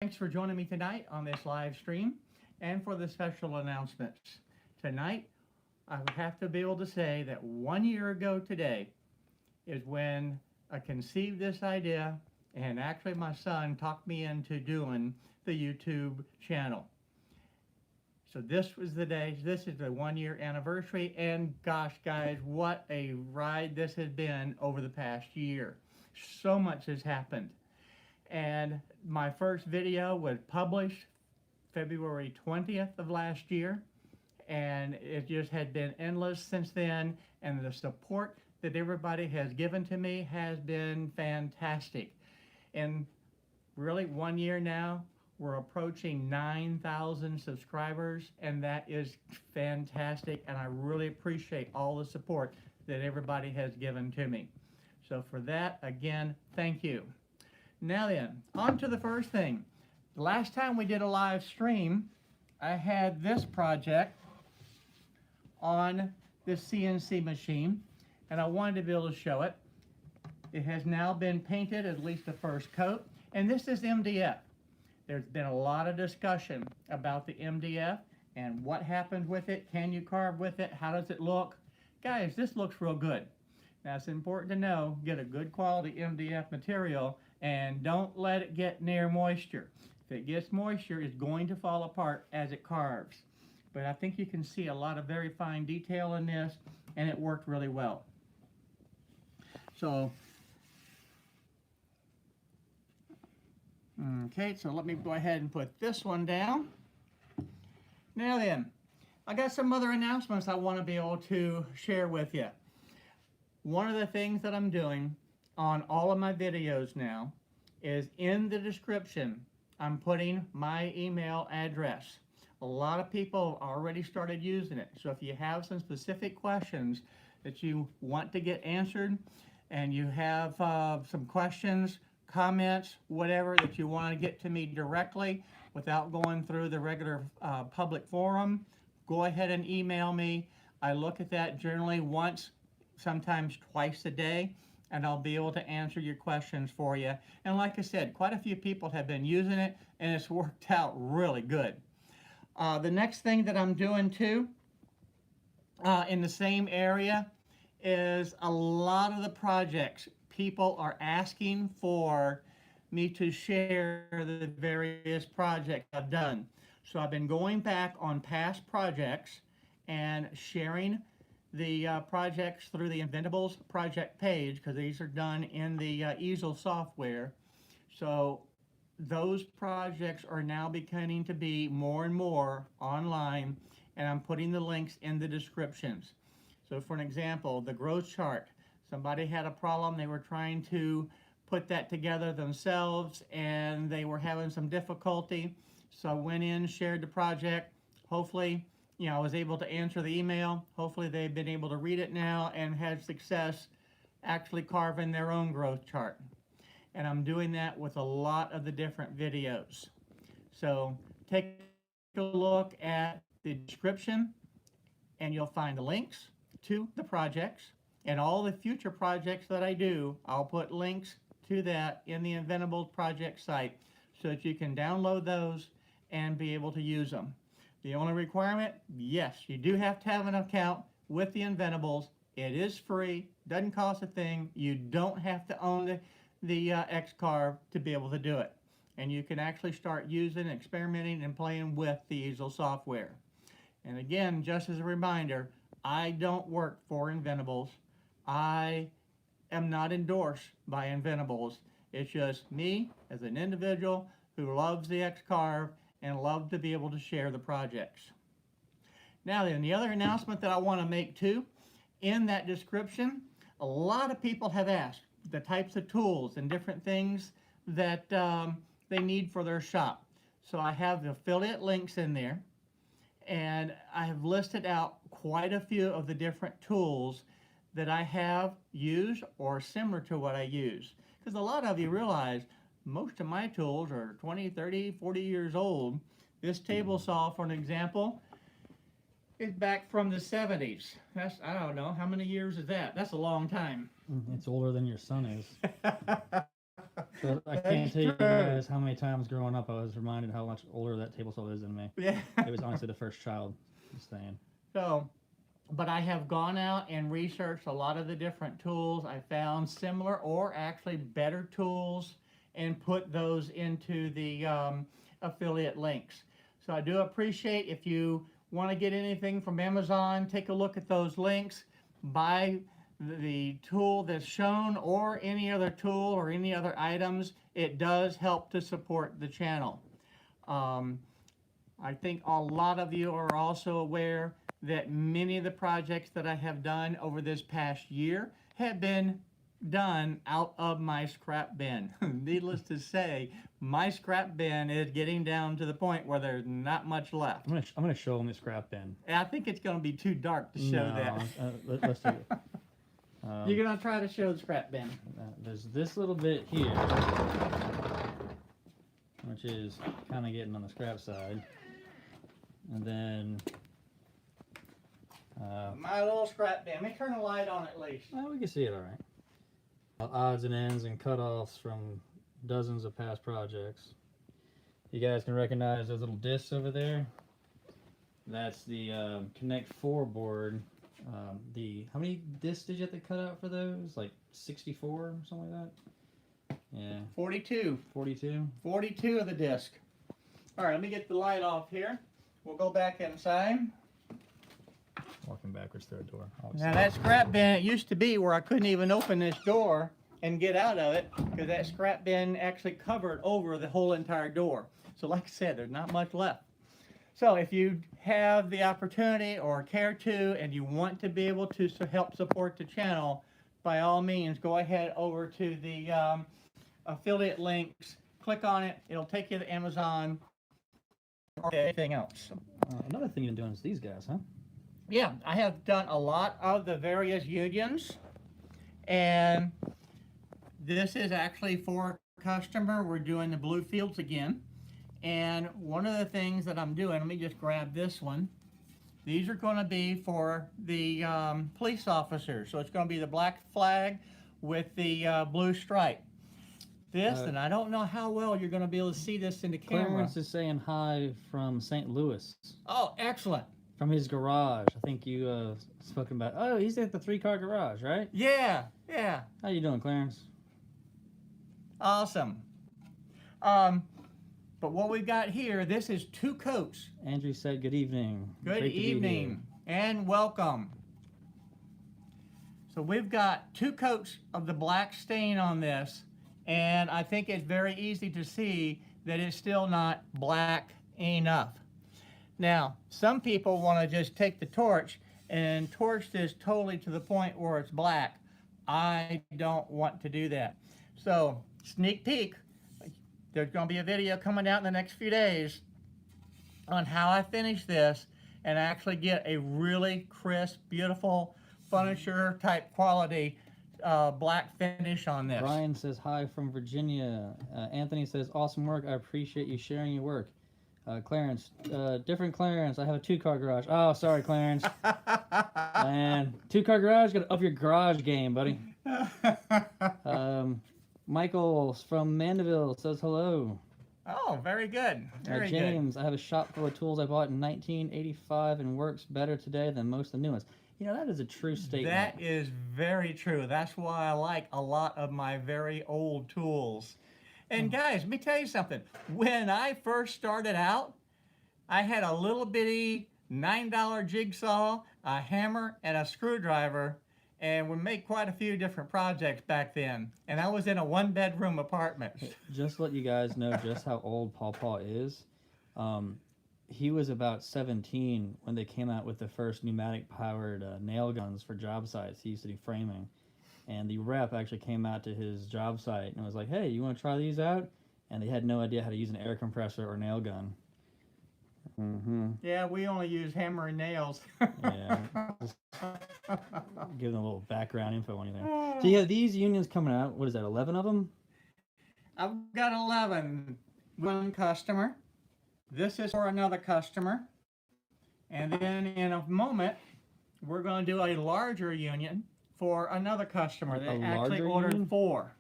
Thanks for joining me tonight on this live stream and for the special announcements. Tonight, I would have to be able to say that 1 year ago today is when I conceived this idea, and actually my son talked me into doing the YouTube channel. So this was the day, this is the 1 year anniversary, and gosh guys, what a ride this has been over the past year. So much has happened. And my first video was published February 20th of last year, and it just had been endless since then, and the support that everybody has given to me has been fantastic. And really 1 year now, we're approaching 9,000 subscribers, and that is fantastic, and I really appreciate all the support that everybody has given to me. So for that, again, thank you. Now then, on to the first thing. The last time we did a live stream, I had this project on this CNC machine, and I wanted to be able to show it. It has now been painted, at least the first coat, and this is MDF. There's been a lot of discussion about the MDF and what happened with it. Can you carve with it? How does it look? Guys, this looks real good. Now it's important to know, get a good quality MDF material and don't let it get near moisture. If it gets moisture, it's going to fall apart as it carves. But I think you can see a lot of very fine detail in this, and it worked really well. So, okay, so let me go ahead and put this one down. Now then, I got some other announcements I want to be able to share with you. One of the things that I'm doing on all of my videos now is in the description, I'm putting my email address. A lot of people already started using it. So if you have some specific questions that you want to get answered, and you have some questions, comments, whatever that you want to get to me directly without going through the regular public forum, go ahead and email me. I look at that generally once, sometimes twice a day, and I'll be able to answer your questions for you. And like I said, quite a few people have been using it, and it's worked out really good. The next thing that I'm doing too, in the same area, is a lot of the projects people are asking for me to share the various projects I've done. So I've been going back on past projects and sharing the projects through the Inventables project page, because these are done in the easel software. So those projects are now beginning to be more and more online, and I'm putting the links in the descriptions. So for an example, the growth chart, somebody had a problem, they were trying to put that together themselves and they were having some difficulty. So I went in, shared the project. Hopefully, I was able to answer the email. Hopefully they've been able to read it now and had success actually carving their own growth chart. And I'm doing that with a lot of the different videos. So take a look at the description and you'll find the links to the projects, and all the future projects that I do, I'll put links to that in the Inventables project site so that you can download those and be able to use them. The only requirement, yes, you do have to have an account with the Inventables. It is free, doesn't cost a thing. You don't have to own the X-Carve to be able to do it. And you can actually start using, experimenting, and playing with the easel software. And again, just as a reminder, I don't work for Inventables. I am not endorsed by Inventables. It's just me as an individual who loves the X-Carve and love to be able to share the projects. Now then, the other announcement that I want to make too, in that description, a lot of people have asked the types of tools and different things that they need for their shop. So I have the affiliate links in there, and I have listed out quite a few of the different tools that I have used or similar to what I use. Because a lot of you realize most of my tools are 20, 30, 40 years old. This table saw, for an example, is back from the 70s. That's, I don't know, how many years is that? That's a long time. It's older than your son is. So I That's can't tell you true. guys how many times growing up I was reminded how much older that table saw is than me. Yeah. It was honestly the first child staying. So, but I have gone out and researched a lot of the different tools. I found similar or actually better tools and put those into the affiliate links. So I do appreciate if you want to get anything from Amazon, take a look at those links, buy the tool that's shown or any other tool or any other items. It does help to support the channel. Um, I think a lot of you are also aware that many of the projects that I have done over this past year have been done out of my scrap bin. Needless to say, my scrap bin is getting down to the point where there's not much left. I'm gonna show them the scrap bin. And I think it's going to be too dark to show No, that. let's do it. You're going to try to show the scrap bin. There's this little bit here, which is kind of getting on the scrap side, and then My little scrap bin. Let me turn the light on at least. well, we can see it all right. Odds and ends and cutoffs from dozens of past projects. You guys can recognize those little discs over there. That's the Connect 4 board. How many discs did you have to cut out for those? Like 64 or something like that? Yeah. 42. 42? 42 of the disc. All right, let me get the light off here. We'll go back inside. Walking backwards through a door. Now that scrap bin, it used to be where I couldn't even open this door and get out of it because that scrap bin actually covered over the whole entire door. So like I said, there's not much left. So if you have the opportunity or care to and you want to be able to help support the channel, by all means, go ahead over to the affiliate links, click on it, it'll take you to Amazon or anything else. Another thing you've been doing is these guys, huh? Yeah, I have done a lot of the various unions, and this is actually for a customer. We're doing the blue fields again, and one of the things that I'm doing, let me just grab this one. These are going to be for the police officers, so it's going to be the black flag with the blue stripe. This, and I don't know how well you're going to be able to see this in the camera. Clarence is saying hi from St. Louis. Oh, excellent. From his garage. I think you spoken about. Oh, he's at the 3-car garage, right? Yeah, yeah. How you doing, Clarence? Awesome. But what we've got here, this is 2 coats. Andrew said good evening. Good Great to be here. evening and welcome. So we've got 2 coats of the black stain on this, and I think it's very easy to see that it's still not black enough. Now, some people want to just take the torch and torch this totally to the point where it's black. I don't want to do that. So, sneak peek, there's going to be a video coming out in the next few days on how I finish this and actually get a really crisp, beautiful, furniture type quality black finish on this. Brian says hi from Virginia. Anthony says awesome work. I appreciate you sharing your work. Clarence, different Clarence. I have a 2-car garage. Oh, sorry, Clarence. Man, 2-car garage. Got to up your garage game, buddy. Michael from Mandeville says hello. Oh, very good. Very James, good. I have a shop full of tools I bought in 1985 and works better today than most of the new ones. You know, that is a true statement. That is very true. That's why I like a lot of my very old tools. And guys, let me tell you something. When I first started out, I had a little bitty $9 jigsaw, a hammer, and a screwdriver, and we made quite a few different projects back then. And I was in a 1-bedroom apartment. Just to let you guys know just how old Paw Paw is. He was about 17 when they came out with the first pneumatic-powered nail guns for job sites. He used to do framing. And the rep actually came out to his job site and was like, hey, you want to try these out? And they had no idea how to use an air compressor or nail gun. Mm-hmm. Yeah, we only use hammer and nails. Yeah. Just give them a little background info on anything. So you have these unions coming out. What is that, 11 of them? I've got 11. One customer. This is for another customer. And then in a moment, we're going to do a larger union for another customer that actually ordered 4.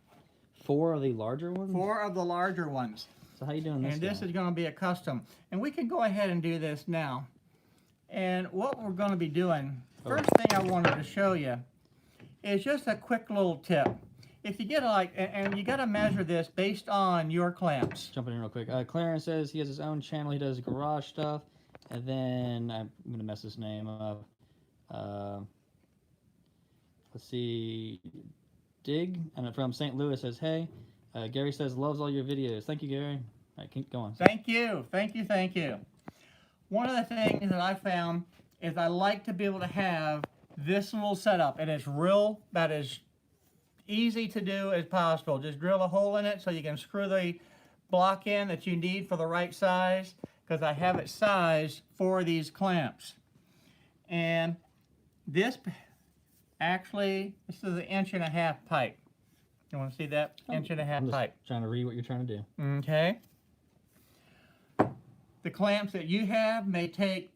4 of the larger ones? 4 of the larger ones. So how you doing this? And this guy? is going to be a custom. And we can go ahead and do this now. And what we're going to be doing, first thing I wanted to show you is just a quick little tip. If you get and you got to measure this based on your clamps. Jumping in real quick. Clarence says he has his own channel. He does garage stuff. And then I'm going to mess his name up. Let's see. Dig, and from St. Louis says, hey. Gary says, loves all your videos. Thank you, Gary. All right, keep going. Thank you. Thank you. Thank you. One of the things that I found is I like to be able to have this little setup. And it's that is easy to do as possible. Just drill a hole in it so you can screw the block in that you need for the right size, because I have it sized for these clamps. And this this is an 1.5-inch pipe. You want to see that? 1.5-inch I'm just pipe. trying to read what you're trying to do. Okay. The clamps that you have may take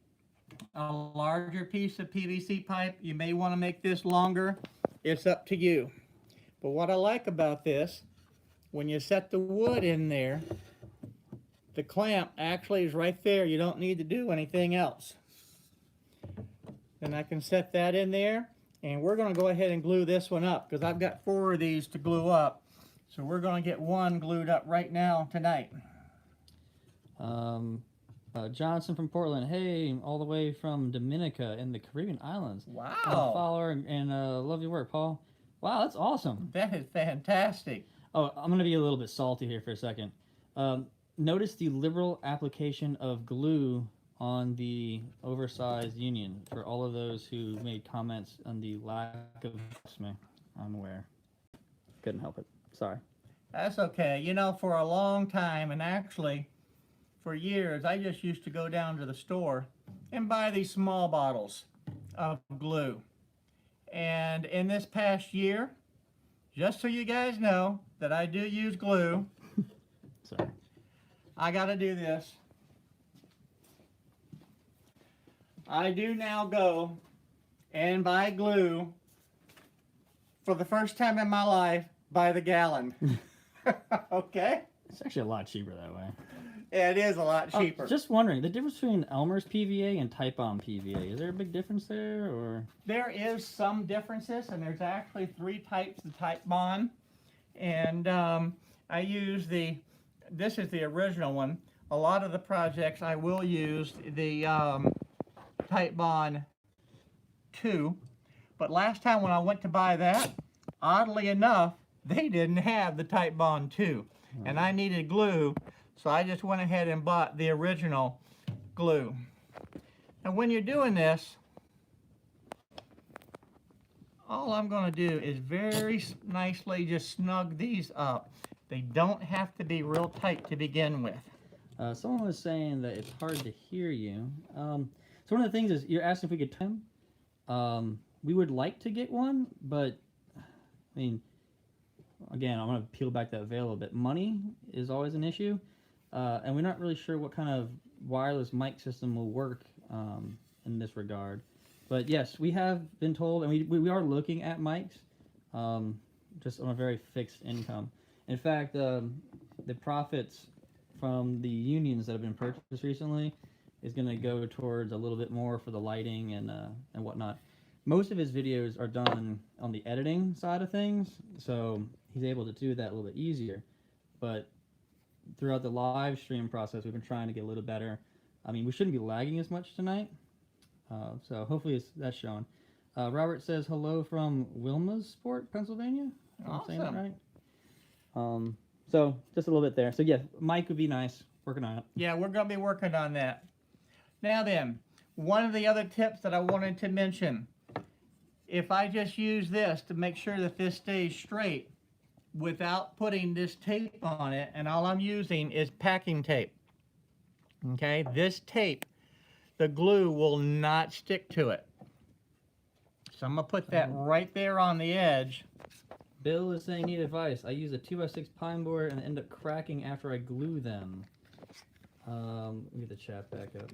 a larger piece of PVC pipe. You may want to make this longer. It's up to you. But what I like about this, when you set the wood in there, the clamp actually is right there. You don't need to do anything else. Then I can set that in there. And we're going to go ahead and glue this one up, because I've got 4 of these to glue up. So we're going to get one glued up right now tonight. Johnson from Portland. Hey, all the way from Dominica in the Caribbean islands. Wow. Follower and love your work, Paul. Wow, that's awesome. That is fantastic. Oh, I'm going to be a little bit salty here for a second. Notice the liberal application of glue on the oversized union for all of those who made comments on the lack of me. I'm aware. Couldn't help it. Sorry. That's okay. You know, for a long time, and actually for years, I just used to go down to the store and buy these small bottles of glue. And in this past year, just so you guys know that I do use glue, Sorry. I got to do this. I do now go and buy glue for the first time in my life by the gallon. Okay? It's actually a lot cheaper that way. It is a lot cheaper. Just wondering, the difference between Elmer's PVA and Type-On PVA, is there a big difference there, or? There is some differences, and there's actually 3 types of Type-Bond. And I use this is the original one. A lot of the projects I will use the Type-Bond 2. But last time when I went to buy that, oddly enough, they didn't have the Type-Bond 2. And I needed glue, so I just went ahead and bought the original glue. And when you're doing this, all I'm going to do is very nicely just snug these up. They don't have to be real tight to begin with. Someone was saying that it's hard to hear you. So one of the things is, you're asking if we could trim. We would like to get one, but, I mean, again, I'm going to peel back that veil a bit. Money is always an issue, and we're not really sure what kind of wireless mic system will work in this regard. But yes, we have been told, and we are looking at mics, just on a very fixed income. In fact, the profits from the unions that have been purchased recently is going to go towards a little bit more for the lighting and whatnot. Most of his videos are done on the editing side of things, so he's able to do that a little bit easier. But throughout the live stream process, we've been trying to get a little better. I mean, we shouldn't be lagging as much tonight, so hopefully that's showing. Robert says hello from Wilmasport, Pennsylvania. I'm saying that right? So just a little bit there. So yeah, mic would be nice. Working on it. Yeah, we're going to be working on that. Now then, one of the other tips that I wanted to mention, if I just use this to make sure that this stays straight without putting this tape on it, and all I'm using is packing tape. Okay, this tape, the glue will not stick to it. So I'm going to put that right there on the edge. Bill is saying, need advice. I use a 2x6 pine board and end up cracking after I glue them. Let me get the chat back up.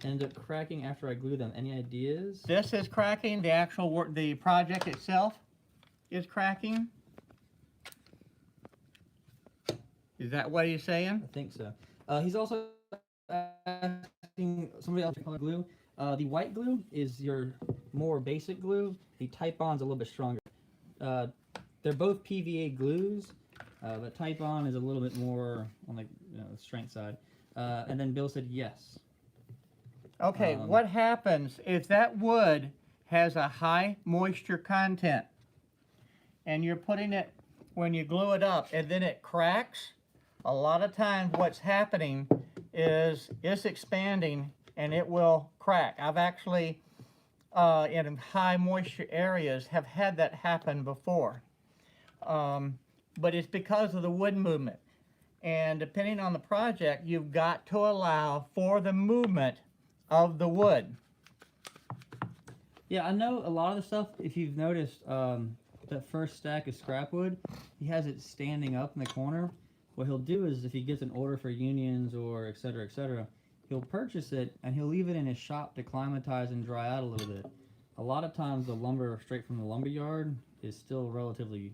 End up cracking after I glue them. Any ideas? This is cracking. The actual work, the project itself is cracking. Is that what he's saying? I think so. He's also asking somebody else color glue. The white glue is your more basic glue. The Titebond's a little bit stronger. They're both PVA glues, but Titebond is a little bit more on the strength side. And then Bill said yes. Okay, what happens if that wood has a high moisture content and you're putting it, when you glue it up and then it cracks, a lot of times what's happening is it's expanding and it will crack. I've actually, in high moisture areas, have had that happen before. But it's because of the wood movement. And depending on the project, you've got to allow for the movement of the wood. Yeah, I know a lot of the stuff, if you've noticed, that first stack of scrap wood, he has it standing up in the corner. What he'll do is if he gets an order for unions or et cetera, he'll purchase it and he'll leave it in his shop to climatize and dry out a little bit. A lot of times the lumber straight from the lumber yard is still relatively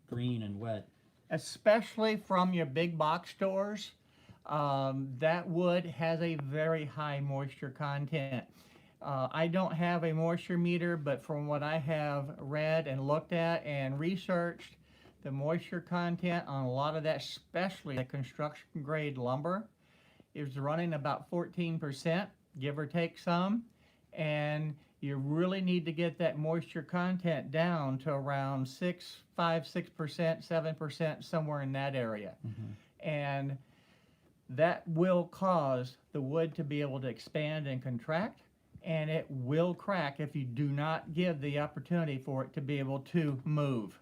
green and wet. Especially from your big box stores, that wood has a very high moisture content. I don't have a moisture meter, but from what I have read and looked at and researched, the moisture content on a lot of that, especially the construction grade lumber, is running about 14%, give or take some. And you really need to get that moisture content down to around 6%, 7%, somewhere in that area. Mm-hmm. And that will cause the wood to be able to expand and contract, and it will crack if you do not give the opportunity for it to be able to move.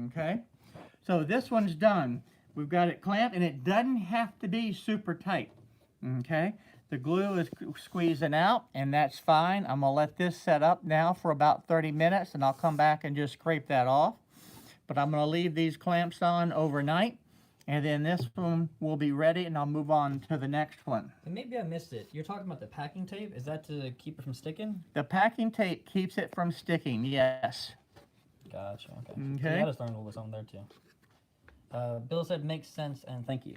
Okay? So this one's done. We've got it clamped, and it doesn't have to be super tight. Okay? The glue is squeezing out, and that's fine. I'm going to let this set up now for about 30 minutes, and I'll come back and just scrape that off. But I'm going to leave these clamps on overnight, and then this one will be ready, and I'll move on to the next one. And maybe I missed it. You're talking about the packing tape? Is that to keep it from sticking? The packing tape keeps it from sticking, yes. Gotcha, okay. Okay. Yeah, I just learned a little something there, too. Bill said makes sense, and thank you.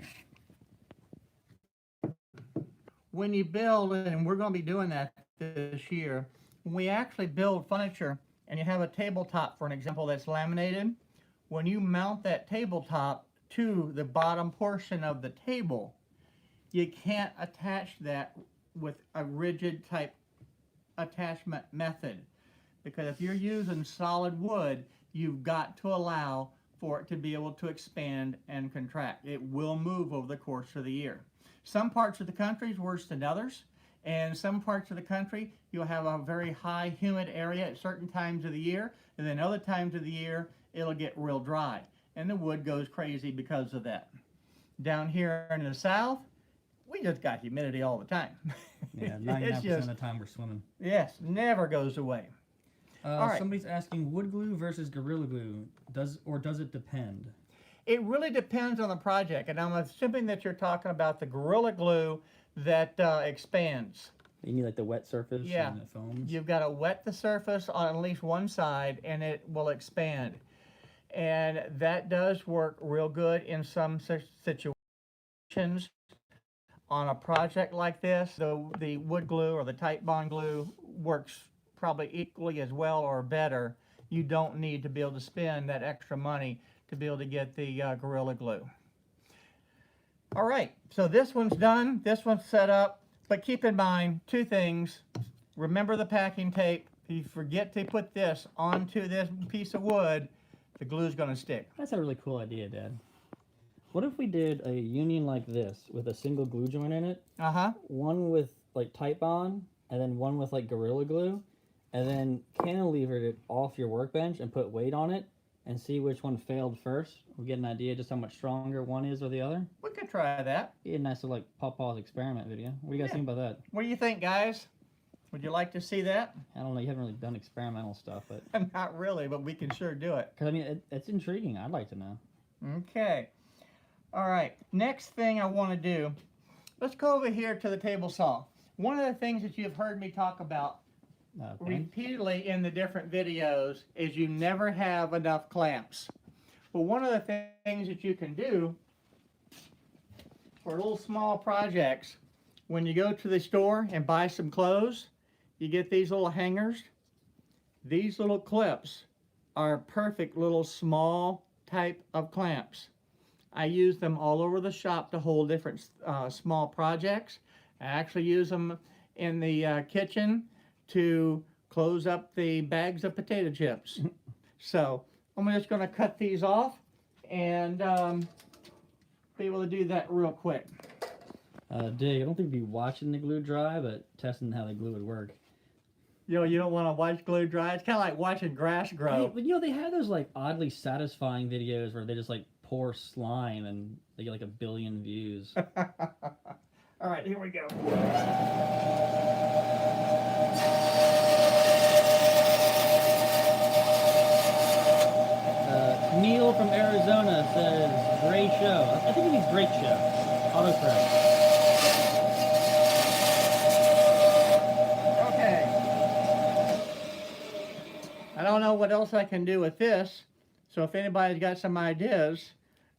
When you build, and we're going to be doing that this year, when we actually build furniture and you have a tabletop, for an example, that's laminated, when you mount that tabletop to the bottom portion of the table, you can't attach that with a rigid type attachment method. Because if you're using solid wood, you've got to allow for it to be able to expand and contract. It will move over the course of the year. Some parts of the country is worse than others, and some parts of the country you'll have a very high humid area at certain times of the year, and then other times of the year it'll get real dry, and the wood goes crazy because of that. Down here in the south, we just got humidity all the time. Yeah, 99% of the time we're swimming. Yes, never goes away. All right. Somebody's asking wood glue versus Gorilla Glue. Does it depend? It really depends on the project, and I'm assuming that you're talking about the Gorilla Glue that expands. You need like the wet surface Yeah. and it foams? You've got to wet the surface on at least one side, and it will expand. And that does work real good in some situations. On a project like this, the wood glue or the Titebond glue works probably equally as well or better. You don't need to be able to spend that extra money to be able to get the Gorilla Glue. All right, so this one's done, this one's set up, but keep in mind two things. Remember the packing tape. If you forget to put this onto this piece of wood, the glue's gonna stick. That's a really cool idea, Dad. What if we did a union like this with a single glue joint in it? One with like Titebond, and then one with like Gorilla Glue, and then cantilevered it off your workbench and put weight on it, and see which one failed first. We'll get an idea just how much stronger one is or the other. We could try that. Be a nice little like Pawpaw's experiment video. What do you guys think about that? What do you think, guys? Would you like to see that? I don't know. You haven't really done experimental stuff, but Not really, but we can sure do it. because I mean it's intriguing. I'd like to know. Okay. All right. Next thing I want to do, let's go over here to the table saw. One of the things that you've heard me talk about repeatedly in the different videos is you never have enough clamps. Well, one of the things that you can do for little small projects. When you go to the store and buy some clothes, you get these little hangers. These little clips are perfect little small type of clamps. I use them all over the shop to hold different small projects. I actually use them in the kitchen to close up the bags of potato chips. So I'm just going to cut these off and be able to do that real quick. Dig, I don't think we'd be watching the glue dry, but testing how the glue would work. You know, you don't want to watch glue dry. It's kind of like watching grass grow. Hey, but you know, they have those like oddly satisfying videos where they just like pour slime and they get like 1 billion views. All right, here we go. Neil from Arizona says, great show. I think it means great show. Autocorrect. Okay. I don't know what else I can do with this, so if anybody's got some ideas,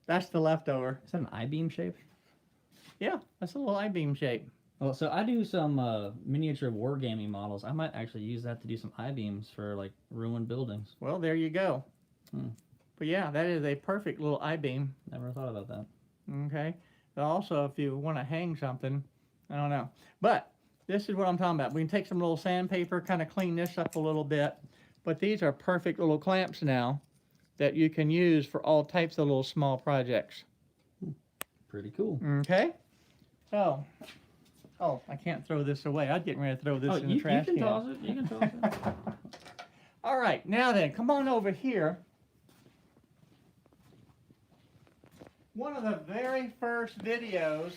that's the leftover. Is that an I-beam shape? Yeah, that's a little I-beam shape. Well, so I do some miniature wargaming models. I might actually use that to do some I-beams for like ruined buildings. Well, there you go. Hmm. But yeah, that is a perfect little I-beam. Never thought about that. Okay. Also, if you want to hang something, I don't know. But this is what I'm talking about. We can take some little sandpaper, kind of clean this up a little bit. But these are perfect little clamps now that you can use for all types of little small projects. Pretty cool. Okay. So, oh, I can't throw this away. I'm getting ready to throw this in the trash you can can. toss it. You can toss it. All right, now then, come on over here. One of the very first videos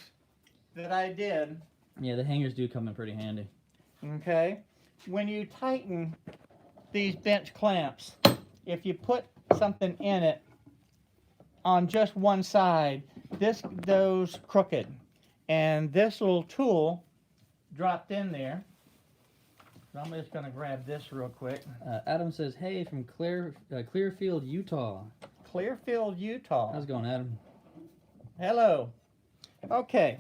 that I did, Yeah, the hangers do come in pretty handy. okay, when you tighten these bench clamps, if you put something in it on just one side, this goes crooked. And this little tool dropped in there. So I'm just going to grab this real quick. Adam says, hey, from Clearfield, Utah. Clearfield, Utah. How's it going, Adam? Hello. Okay.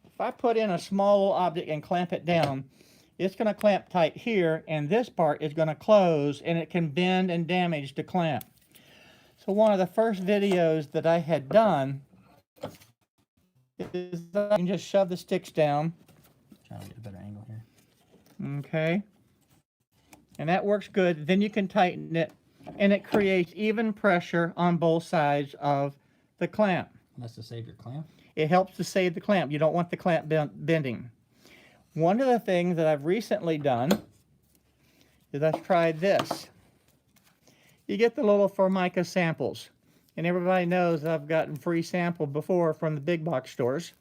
If I put in a small little object and clamp it down, it's going to clamp tight here, and this part is going to close, and it can bend and damage the clamp. So one of the first videos that I had done is that I can just shove the sticks down. Trying to get a better angle here. Okay. And that works good. Then you can tighten it, and it creates even pressure on both sides of the clamp. That's to save your clamp. It helps to save the clamp. You don't want the clamp bending. One of the things that I've recently done is I've tried this. You get the little Formica samples. And everybody knows that I've gotten free sample before from the big box stores.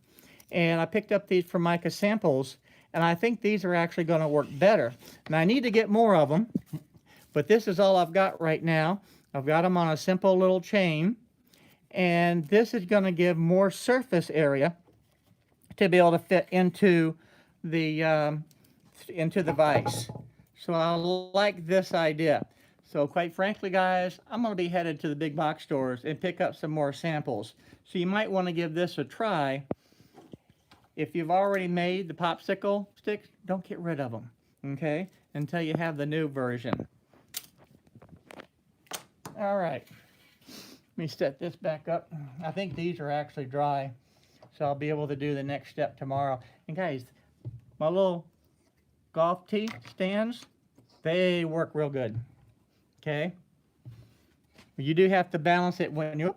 And I picked up these Formica samples, and I think these are actually going to work better. And I need to get more of them, but this is all I've got right now. I've got them on a simple little chain. And this is going to give more surface area to be able to fit into the vise. So I like this idea. So quite frankly, guys, I'm going to be headed to the big box stores and pick up some more samples. So you might want to give this a try. If you've already made the popsicle sticks, don't get rid of them, okay, until you have the new version. All right. Let me set this back up. I think these are actually dry, so I'll be able to do the next step tomorrow. And guys, my little golf tee stands, they work real good, okay? You do have to balance it when you...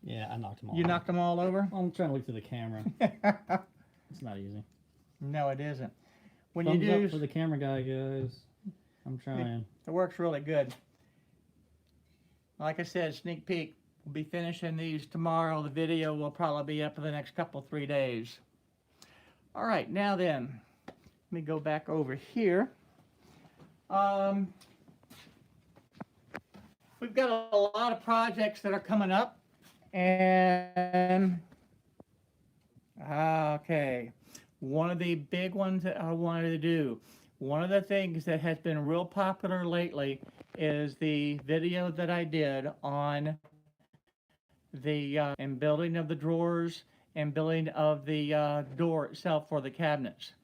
Yeah, I knocked them all You out. knocked them all over? I'm trying to look through the camera. It's not easy. No, it isn't. When Thumbs you do... up for the camera guy, guys. I'm trying. It works really good. Like I said, sneak peek. We'll be finishing these tomorrow. The video will probably be up in the next couple, 3 days. All right, now then, let me go back over here. We've got a lot of projects that are coming up, and okay, one of the big ones that I wanted to do, one of the things that has been real popular lately is the video that I did on the and building of the drawers and building of the door itself for the cabinets.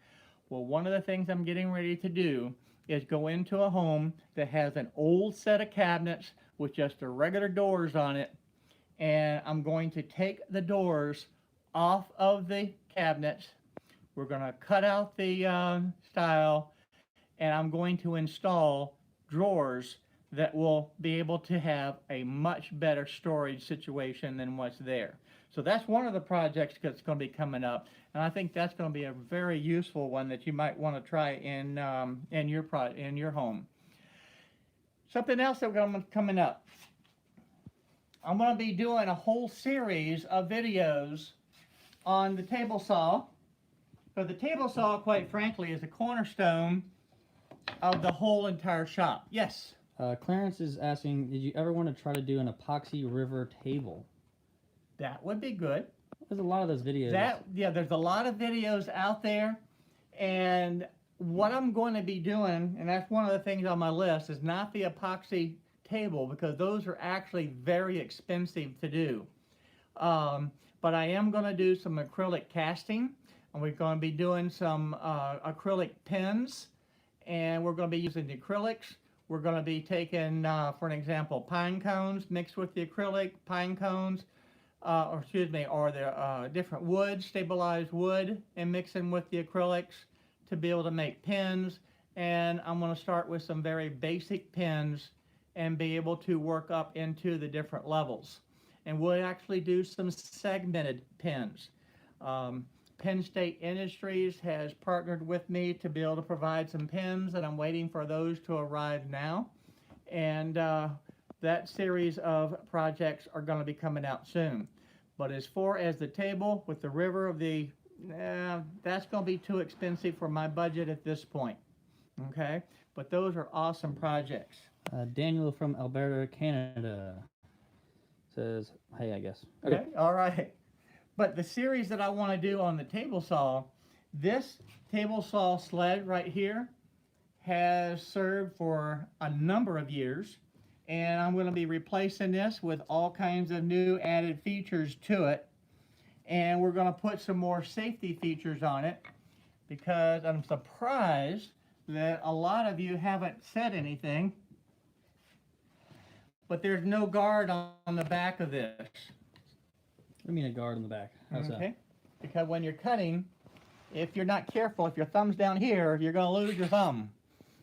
Well, one of the things I'm getting ready to do is go into a home that has an old set of cabinets with just the regular doors on it, and I'm going to take the doors off of the cabinets. We're going to cut out the style, and I'm going to install drawers that will be able to have a much better storage situation than what's there. So that's one of the projects that's going to be coming up, and I think that's going to be a very useful one that you might want to try in your home. Something else that's going to be coming up. I'm going to be doing a whole series of videos on the table saw. So the table saw, quite frankly, is a cornerstone of the whole entire shop. Yes. Clarence is asking, did you ever want to try to do an epoxy river table? That would be good. There's a lot of those videos. There's a lot of videos out there, and what I'm going to be doing, and that's one of the things on my list, is not the epoxy table, because those are actually very expensive to do. But I am going to do some acrylic casting, and we're going to be doing some acrylic pens, and we're going to be using the acrylics. We're going to be taking, for an example, pine cones mixed with the acrylic, pine cones, or the different wood, stabilized wood, and mixing with the acrylics to be able to make pens. And I'm going to start with some very basic pens and be able to work up into the different levels. And we'll actually do some segmented pens. Penn State Industries has partnered with me to be able to provide some pens, and I'm waiting for those to arrive now. And that series of projects are going to be coming out soon. But as far as the table with the river of the, that's going to be too expensive for my budget at this point. Okay? But those are awesome projects. Daniel from Alberta, Canada says, hey, I guess. Okay, all right. But the series that I want to do on the table saw, this table saw sled right here has served for a number of years, and I'm going to be replacing this with all kinds of new added features to it, and we're going to put some more safety features on it, because I'm surprised that a lot of you haven't said anything, but there's no guard on the back of this. What do you mean a guard on the back? How's Okay, because when you're cutting, if you're not careful, if your thumb's down here, you're going to lose your thumb.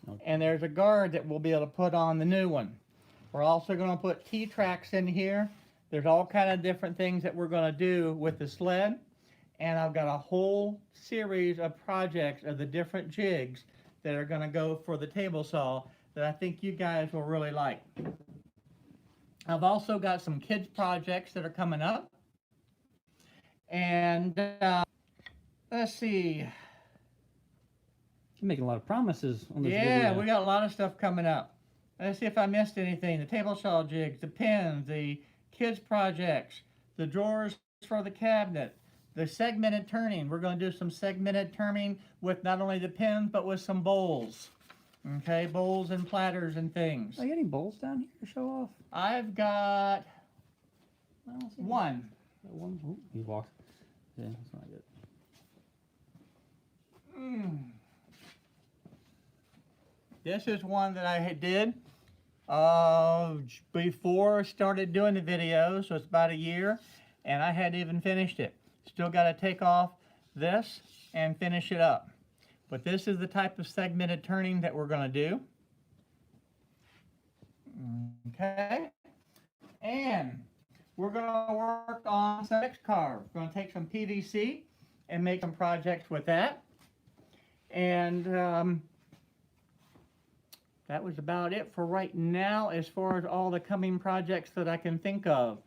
Okay. And there's a guard that we'll be able to put on the new one. We're also going to put T-tracks in here. There's all kind of different things that we're going to do with the sled. And I've got a whole series of projects of the different jigs that are going to go for the table saw that I think you guys will really like. I've also got some kids projects that are coming up. And let's see. You're making a lot of promises on this Yeah, video. we got a lot of stuff coming up. Let's see if I missed anything. The table saw jigs, the pins, the kids projects, the drawers for the cabinet, the segmented turning. We're going to do some segmented turning with not only the pins, but with some bowls. Okay, bowls and platters and things. Are you getting bowls down here to show off? I've got I don't see one. one. Ooh, he walked. Yeah, that's not good. This is one that I did before I started doing the videos, so it's about a year, and I hadn't even finished it. Still got to take off this and finish it up. But this is the type of segmented turning that we're going to do. Okay. And we're going to work on some X-carve. We're going to take some PVC and make some projects with that. And that was about it for right now as far as all the coming projects that I can think of.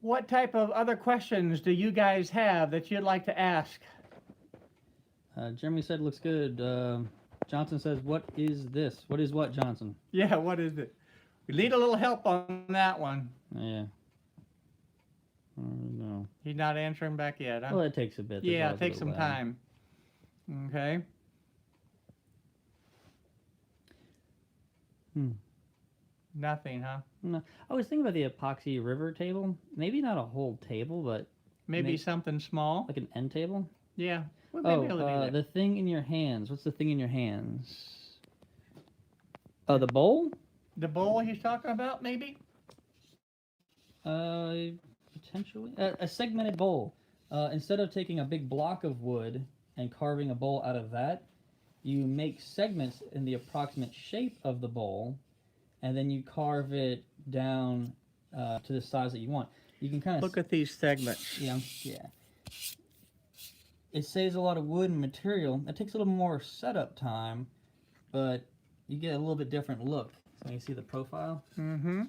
What type of other questions do you guys have that you'd like to ask? Jeremy said looks good. Johnson says, what is this? What is what, Johnson? Yeah, what is it? We need a little help on that one. Yeah. No. He's not answering back yet, huh? Well, it takes a bit. There's Yeah, always it a takes little some lag. time. Okay. Nothing, huh? No. I was thinking about the epoxy river table. Maybe not a whole table, but Maybe Make- something small. Like an end table? Yeah. Well, Oh, maybe I'll do that. the thing in your hands. What's the thing in your hands? Oh, the bowl? The bowl he's talking about, maybe? Potentially. A segmented bowl. Instead of taking a big block of wood and carving a bowl out of that, you make segments in the approximate shape of the bowl, and then you carve it down to the size that you want. You can kind of Look at these segments. yeah. It saves a lot of wood and material. It takes a little more setup time, but you get a little bit different look. So you see the profile, Mm-hmm.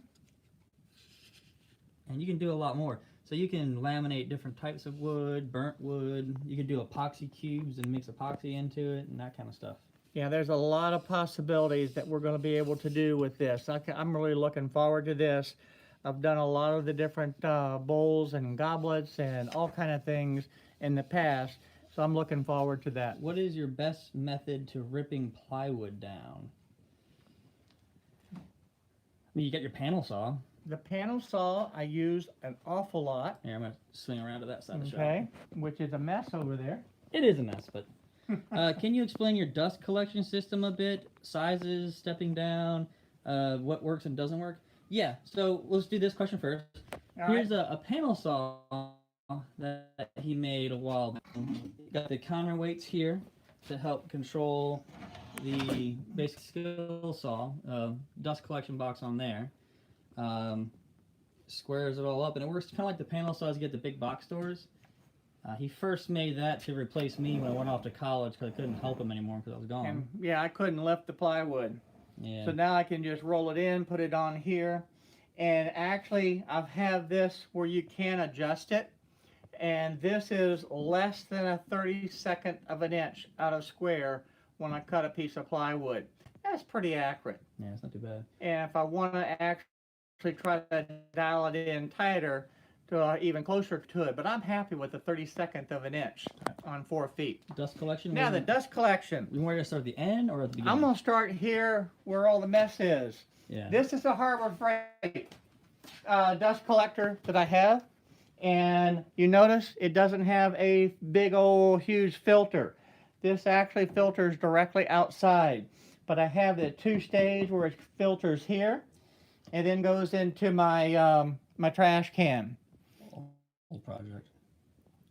and you can do a lot more. So you can laminate different types of wood, burnt wood. You can do epoxy cubes and mix epoxy into it and that kind of stuff. Yeah, there's a lot of possibilities that we're going to be able to do with this. I'm really looking forward to this. I've done a lot of the different bowls and goblets and all kind of things in the past, so I'm looking forward to that. What is your best method to ripping plywood down? I mean, you got your panel saw. The panel saw I use an awful lot, Here, I'm going to swing around to that side of the shop. okay, which is a mess over there. It is a mess, but can you explain your dust collection system a bit? Sizes, stepping down, what works and doesn't work? Yeah, so let's do this question first. All Here's a panel saw that he made a while back. Got the counterweights here to help control the basic skill saw, dust collection box on there. Squares it all up, and it works kind of like the panel saws you get the big box stores. He first made that to replace me when I went off to college because I couldn't help him anymore because I was gone. And yeah, I couldn't lift the plywood. Yeah. So now I can just roll it in, put it on here. And actually, I've had this where you can adjust it. And this is less than a 32nd of an inch out of square when I cut a piece of plywood. That's pretty accurate. Yeah, it's not too bad. And if I want to actually try to dial it in tighter to even closer to it, but I'm happy with the 32nd of an inch on 4 feet. Dust collection. Now the dust collection. You want to start at the end or at the beginning? I'm going to start here where all the mess is. Yeah. This is a Harbor Freight dust collector that I have. And you notice it doesn't have a big old huge filter. This actually filters directly outside. But I have the 2-stage where it filters here and then goes into my my trash can. Old project.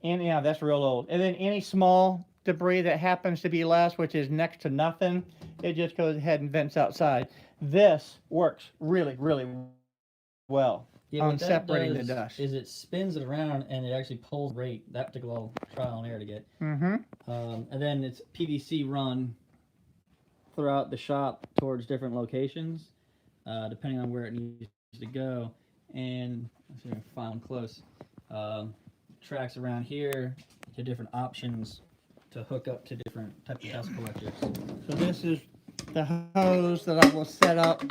And yeah, that's real old. And then any small debris that happens to be left, which is next to nothing, it just goes ahead and vents outside. This works really, really well Yeah, on what that separating the does dust. is it spins it around and it actually pulls rate that particular trial and error to get. Mm-hmm. And then it's PVC run throughout the shop towards different locations, depending on where it needs to go. And let's see if I can find one close. Tracks around here to different options to hook up to different types of dust collectors. So this is the hose that I will set up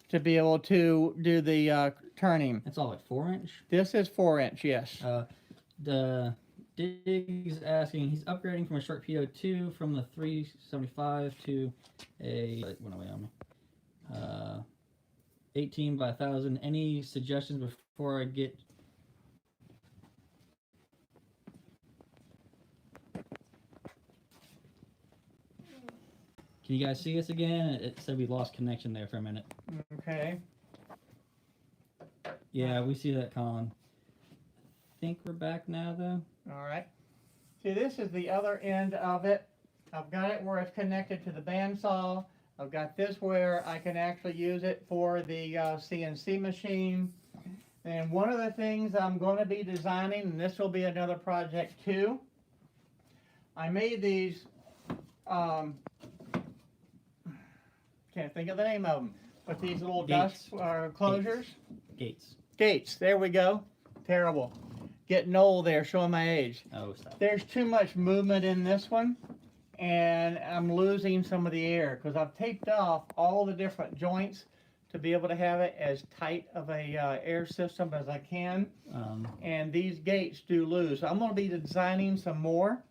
to be able to do the turning. That's all like 4-inch. This is 4-inch, yes. The Diggs asking, he's upgrading from a short PO2 from the 375 to a what are we on? 18 by 1,000. Any suggestions before I get? Can you guys see us again? It said we lost connection there for a minute. Okay. Yeah, we see that, Colin. I think we're back now, though. All right. See, this is the other end of it. I've got it where it's connected to the bandsaw. I've got this where I can actually use it for the CNC machine. And one of the things I'm going to be designing, and this will be another project too, I made these, can't think of the name of them, but these little Gates. dust closures. Gates. Gates, there we go. Terrible. Getting old there, showing my age. Oh, stop. There's too much movement in this one, and I'm losing some of the air because I've taped off all the different joints to be able to have it as tight of a air system as I can. And these gates do lose. So I'm going to be designing some more,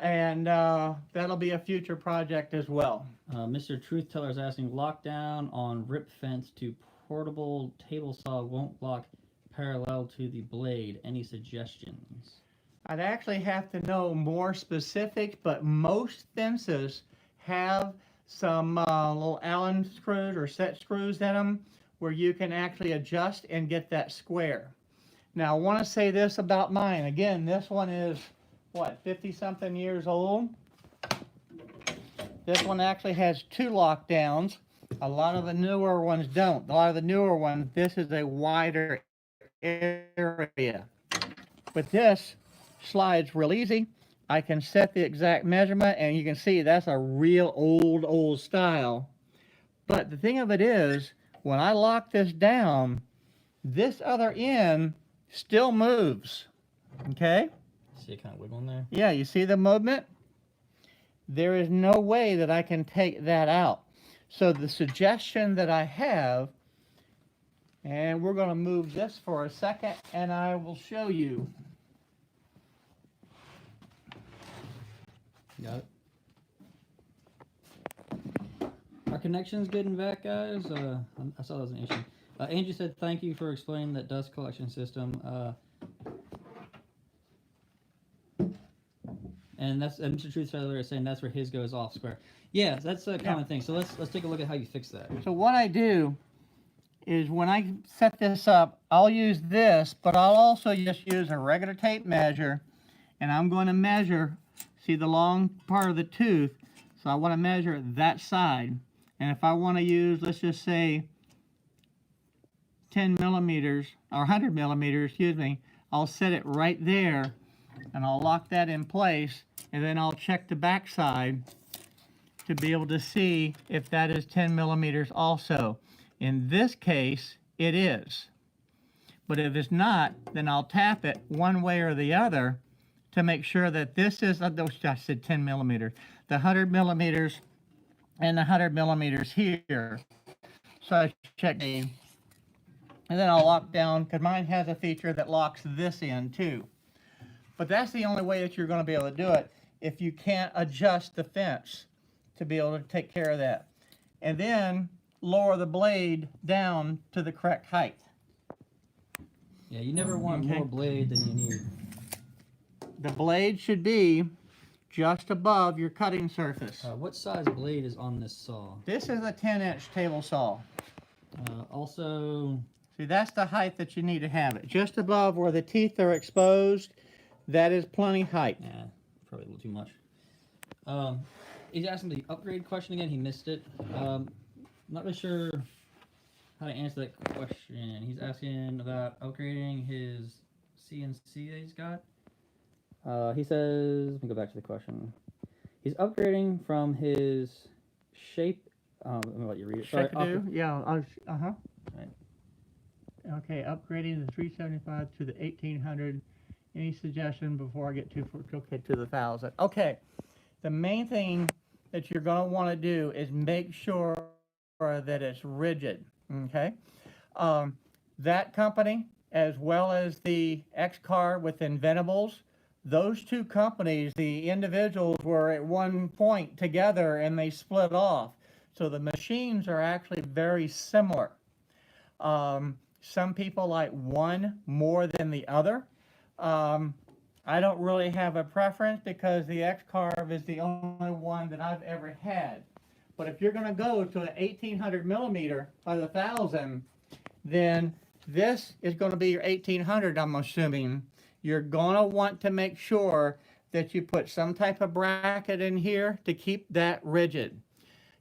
and that'll be a future project as well. Mr. Truth Teller is asking, lockdown on rip fence to portable table saw won't lock parallel to the blade. Any suggestions? I'd actually have to know more specifics, but most fences have some little Allen screws or set screws in them where you can actually adjust and get that square. Now, I want to say this about mine. Again, this one is, what, 50 something years old? This one actually has 2 lockdowns. A lot of the newer ones don't. A lot of the newer ones, this is a wider area. But this slides real easy. I can set the exact measurement, and you can see that's a real old style. But the thing of it is, when I lock this down, this other end still moves. Okay? See it kind of wiggling there? Yeah, you see the movement? There is no way that I can take that out. So the suggestion that I have, and we're going to move this for a second, and I will show you. Got it. Our connection's getting back, guys. I saw that was an issue. Angie said, thank you for explaining that dust collection system. And Mr. Truth Teller is saying that's where his goes off square. Yeah, that's a common thing. So let's take a look at how you fix that. So what I do is when I set this up, I'll use this, but I'll also just use a regular tape measure, and I'm going to measure, see the long part of the tooth, so I want to measure that side. And if I want to use, let's just say 10 millimeters, or 100 millimeters, excuse me, I'll set it right there, and I'll lock that in place, and then I'll check the back side to be able to see if that is 10 millimeters also. In this case, it is. But if it's not, then I'll tap it one way or the other to make sure that this is, I said 10 millimeters, the 100 millimeters and the 100 millimeters here. So I check the, and then I'll lock down, because mine has a feature that locks this in too. But that's the only way that you're going to be able to do it if you can't adjust the fence to be able to take care of that. And then lower the blade down to the correct height. Yeah, you never want more blade than you need. The blade should be just above your cutting surface. What size blade is on this saw? This is a 10-inch table saw. Also, see, that's the height that you need to have it. Just above where the teeth are exposed, that is plenty height. yeah, probably a little too much. He's asking the upgrade question again. He missed it. Not really sure how to answer that question. He's asking about upgrading his CNC that he's got. He says, let me go back to the question. He's upgrading from his shape. Let me let you read it. Sorry, Yeah. Right. Okay, upgrading the 375 to the 1800. Any suggestion before I get to the 1000? Okay, the main thing that you're going to want to do is make sure that it's rigid. Okay, that company, as well as the X-Car with Inventables, those two companies, the individuals were at one point together and they split off. So the machines are actually very similar. Some people like one more than the other. I don't really have a preference because the X-Carve is the only one that I've ever had. But if you're going to go to an 1800 millimeter by the 1000, then this is going to be your 1800, I'm assuming. You're going to want to make sure that you put some type of bracket in here to keep that rigid,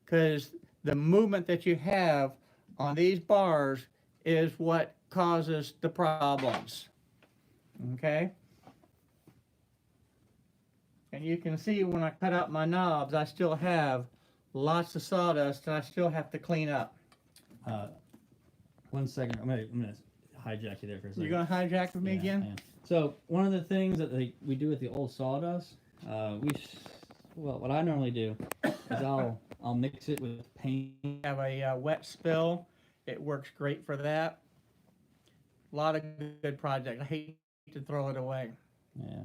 because the movement that you have on these bars is what causes the problems. Okay? And you can see when I cut out my knobs, I still have lots of sawdust and I still have to clean up. 1 second. I'm gonna hijack you there for a second. You're gonna hijack with me again? Yeah. So one of the things that we do with the old sawdust, what I normally do is I'll mix it with paint. Have a wet spill. It works great for that. A lot of good projects. I hate to throw it away. Yeah.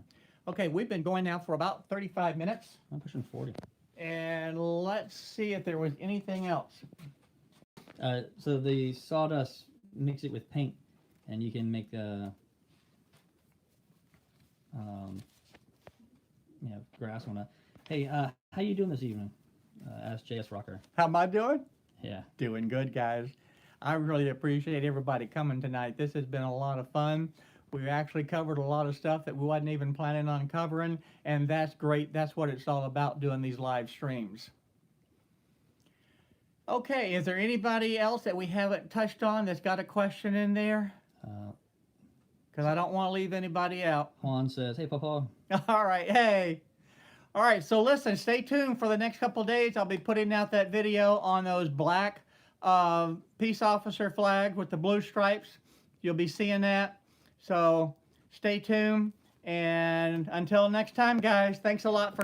Okay, we've been going now for about 35 minutes. I'm pushing 40. And let's see if there was anything else. So the sawdust, mix it with paint, and you can make grass one. Hey, how you doing this evening? Asked JS Rocker. How am I doing? Yeah. Doing good, guys. I really appreciate everybody coming tonight. This has been a lot of fun. We actually covered a lot of stuff that we wasn't even planning on covering, and that's great. That's what it's all about, doing these live streams. Okay, is there anybody else that we haven't touched on that's got a question in there? Because I don't want to leave anybody out. Juan says, "Hey, Papa." All right, hey. All right, so listen, stay tuned for the next couple of days. I'll be putting out that video on those black peace officer flags with the blue stripes. You'll be seeing that. So stay tuned. And until next time, guys, thanks a lot for coming.